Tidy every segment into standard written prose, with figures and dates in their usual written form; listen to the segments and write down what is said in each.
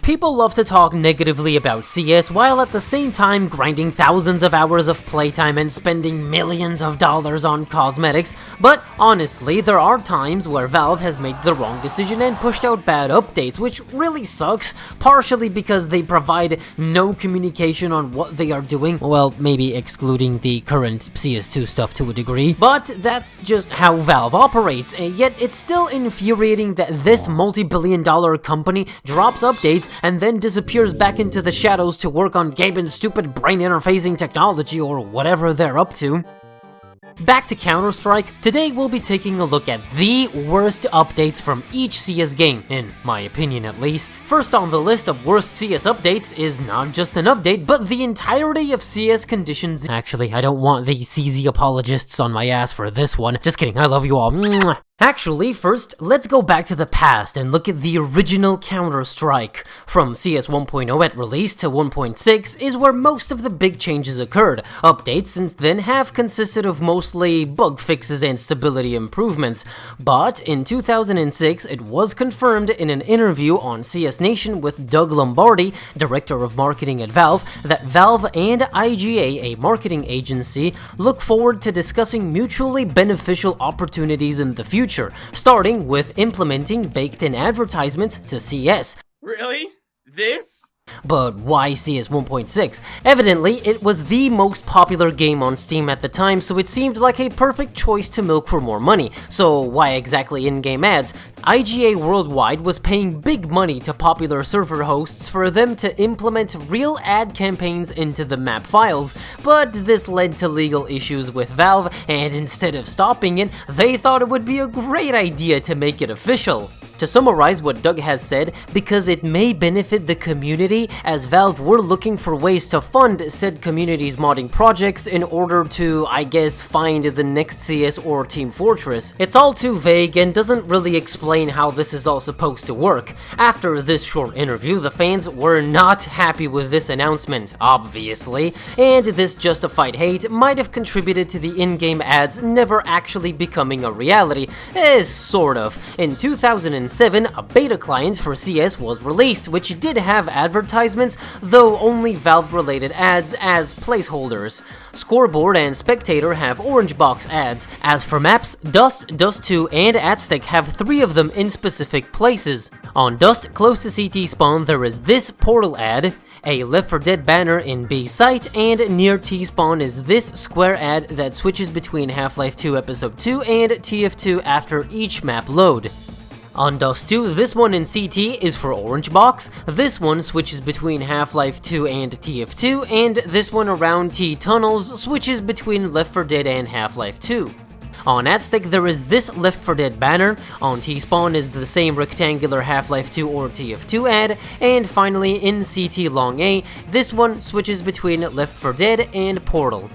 People love to talk negatively about CS while at the same time grinding thousands of hours of playtime and spending millions of dollars on cosmetics, but honestly, there are times where Valve has made the wrong decision and pushed out bad updates, which really sucks, partially because they provide no communication on what they are doing, well, maybe excluding the current CS2 stuff to a degree, but that's just how Valve operates, and yet it's still infuriating that this multi-billion-dollar company drops updates and then disappears back into the shadows to work on Gaben's stupid brain interfacing technology or whatever they're up to. Back to Counter-Strike, today we'll be taking a look at the worst updates from each CS game, in my opinion at least. First on the list of worst CS updates is not just an update, but the entirety of CS conditions. Actually, I don't want the CZ apologists on my ass for this one. Just kidding, I love you all. Mwah. Actually, first, let's go back to the past and look at the original Counter-Strike. From CS 1.0 at release to 1.6 is where most of the big changes occurred. Updates since then have consisted of mostly bug fixes and stability improvements. But in 2006, it was confirmed in an interview on CS Nation with Doug Lombardi, director of marketing at Valve, that Valve and IGA, a marketing agency, look forward to discussing mutually beneficial opportunities in the future, starting with implementing baked-in advertisements to CS. Really? This? But why CS 1.6? Evidently, it was the most popular game on Steam at the time, so it seemed like a perfect choice to milk for more money. So why exactly in-game ads? IGA Worldwide was paying big money to popular server hosts for them to implement real ad campaigns into the map files, but this led to legal issues with Valve, and instead of stopping it, they thought it would be a great idea to make it official. To summarize what Doug has said, because it may benefit the community, as Valve were looking for ways to fund said community's modding projects in order to, I guess, find the next CS or Team Fortress. It's all too vague and doesn't really explain how this is all supposed to work. After this short interview, the fans were not happy with this announcement, obviously, and this justified hate might have contributed to the in-game ads never actually becoming a reality, sort of. In 2007, a beta client for CS was released, which did have advertisements, though only Valve-related ads as placeholders. Scoreboard and Spectator have orange box ads. As for maps, Dust, Dust2, and Aztec have 3 of them in specific places. On Dust, close to CT spawn, there is this portal ad, a Left 4 Dead banner in B site, and near T-spawn is this square ad that switches between Half-Life 2 Episode 2 and TF2 after each map load. On Dust 2, this one in CT is for Orange Box, this one switches between Half-Life 2 and TF2, and this one around T-Tunnels switches between Left 4 Dead and Half-Life 2. On Aztec, there is this Left 4 Dead banner, on T-Spawn is the same rectangular Half-Life 2 or TF2 ad, and finally in CT Long A, this one switches between Left 4 Dead and Portal.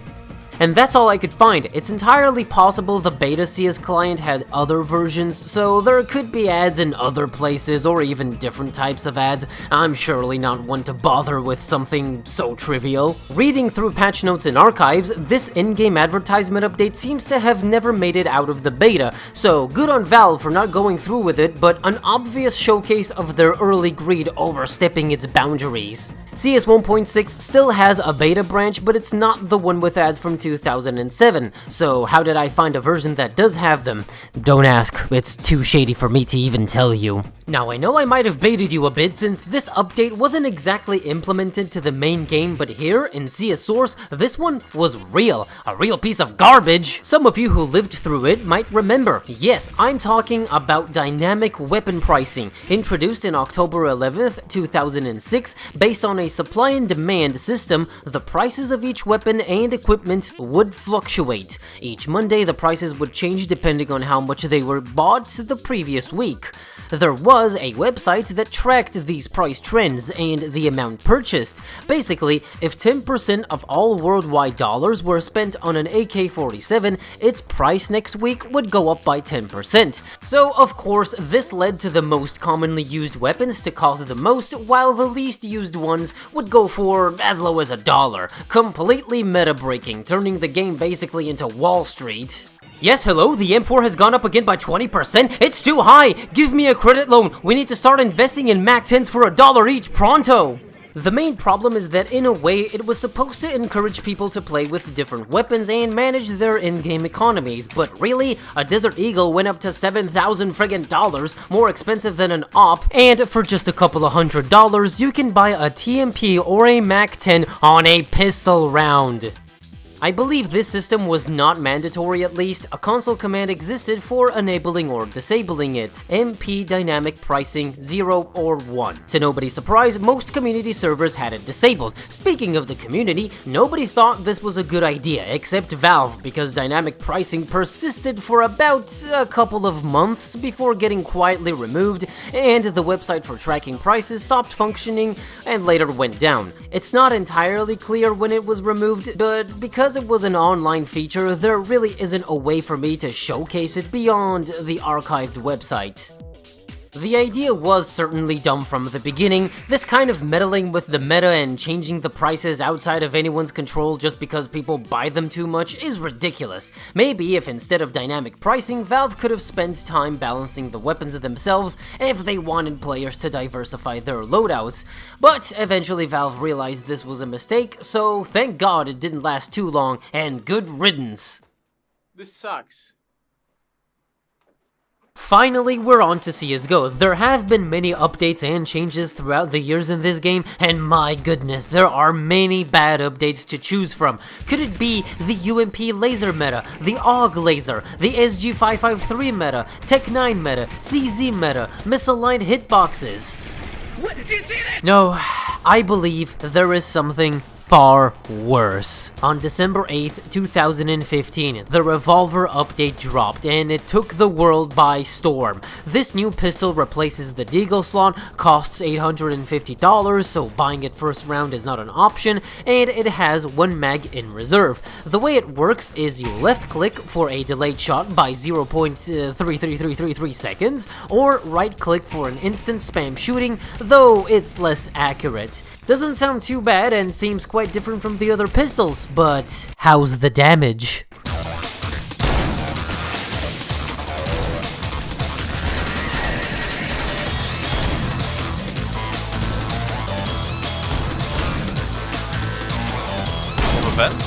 And that's all I could find. It's entirely possible the beta CS client had other versions, so there could be ads in other places or even different types of ads. I'm surely not one to bother with something so trivial. Reading through patch notes and archives, this in-game advertisement update seems to have never made it out of the beta, so good on Valve for not going through with it, but an obvious showcase of their early greed overstepping its boundaries. CS 1.6 still has a beta branch, but it's not the one with ads from 2007, so how did I find a version that does have them? Don't ask, it's too shady for me to even tell you. Now I know I might have baited you a bit since this update wasn't exactly implemented to the main game, but here in CS Source, this one was real, a real piece of garbage. Some of you who lived through it might remember. Yes, I'm talking about dynamic weapon pricing, introduced in October 11th, 2006, based on a supply and demand system. The prices of each weapon and equipment would fluctuate. Each Monday, the prices would change depending on how much they were bought the previous week. There was a website that tracked these price trends and the amount purchased. Basically, if 10% of all worldwide dollars were spent on an AK-47, its price next week would go up by 10%. So, of course, this led to the most commonly used weapons to cost the most, while the least used ones would go for as low as $1. Completely meta-breaking, turning the game basically into Wall Street. Yes, hello, the M4 has gone up again by 20%? It's too high! Give me a credit loan! We need to start investing in Mac 10s for $1 each, pronto! The main problem is that in a way, it was supposed to encourage people to play with different weapons and manage their in-game economies, but really, a Desert Eagle went up to $7,000 friggin' dollars, more expensive than an AWP, and for just a couple of $100, you can buy a TMP or a Mac 10 on a pistol round. I believe this system was not mandatory at least. A console command existed for enabling or disabling it. MP dynamic pricing 0 or 1. To nobody's surprise, most community servers had it disabled. Speaking of the community, nobody thought this was a good idea except Valve because dynamic pricing persisted for about a couple of months before getting quietly removed, and the website for tracking prices stopped functioning and later went down. It's not entirely clear when it was removed, but because it was an online feature, there really isn't a way for me to showcase it beyond the archived website. The idea was certainly dumb from the beginning. This kind of meddling with the meta and changing the prices outside of anyone's control just because people buy them too much is ridiculous. Maybe if instead of dynamic pricing, Valve could have spent time balancing the weapons themselves if they wanted players to diversify their loadouts. But eventually Valve realized this was a mistake, so thank God it didn't last too long, and good riddance. This sucks. Finally, we're on to CSGO. There have been many updates and changes throughout the years in this game, and my goodness, there are many bad updates to choose from. Could it be the UMP laser meta, the AUG laser, the SG553 meta, Tech 9 meta, CZ meta, misaligned hitboxes? What did you see that? No, I believe there is something far worse. On December 8th, 2015, the Revolver update dropped and it took the world by storm. This new pistol replaces the Deagle slot, costs $850, so buying it first round is not an option, and it has 1 mag in reserve. The way it works is you left click for a delayed shot by 0.33333 seconds, or right click for an instant spam shooting, though it's less accurate. Doesn't sound too bad and seems quite different from the other pistols, but how's the damage? Event?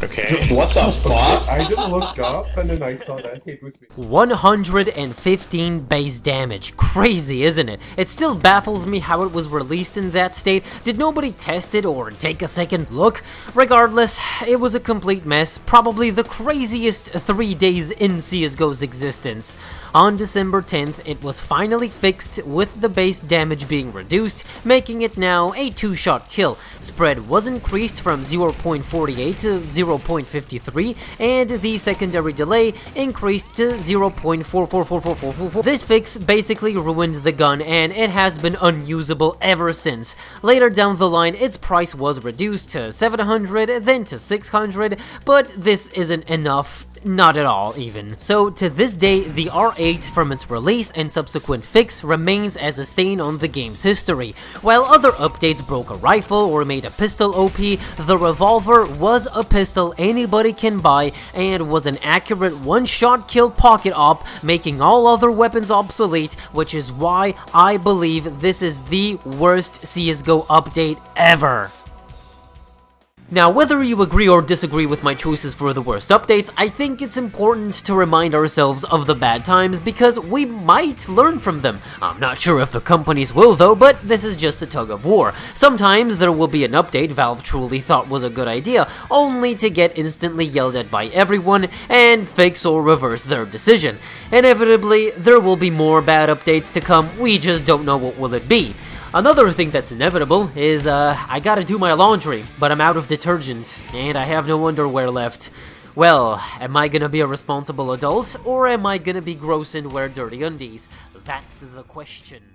Okay. What the fuck? I just looked up and then I saw that it was 115 base damage. Crazy, isn't it? It still baffles me how it was released in that state. Did nobody test it or take a second look? Regardless, it was a complete mess, probably the craziest 3 days in CSGO's existence. On December 10th, it was finally fixed with the base damage being reduced, making it now a 2-shot kill. Spread was increased from 0.48 to 0.53, and the secondary delay increased to 0.444444. This fix basically ruined the gun, and it has been unusable ever since. Later down the line, its price was reduced to $700, then to $600, but this isn't enough. Not at all, even. So, to this day, the R8 from its release and subsequent fix remains as a stain on the game's history. While other updates broke a rifle or made a pistol OP, the Revolver was a pistol anybody can buy and was an accurate one-shot kill pocket op, making all other weapons obsolete, which is why I believe this is the worst CSGO update ever. Now, whether you agree or disagree with my choices for the worst updates, I think it's important to remind ourselves of the bad times because we might learn from them. I'm not sure if the companies will though, but this is just a tug of war. Sometimes there will be an update Valve truly thought was a good idea, only to get instantly yelled at by everyone and fix or reverse their decision. Inevitably, there will be more bad updates to come, we just don't know what will it be. Another thing that's inevitable is, I gotta do my laundry, but I'm out of detergent, and I have no underwear left. Well, am I gonna be a responsible adult, or am I gonna be gross and wear dirty undies? That's the question.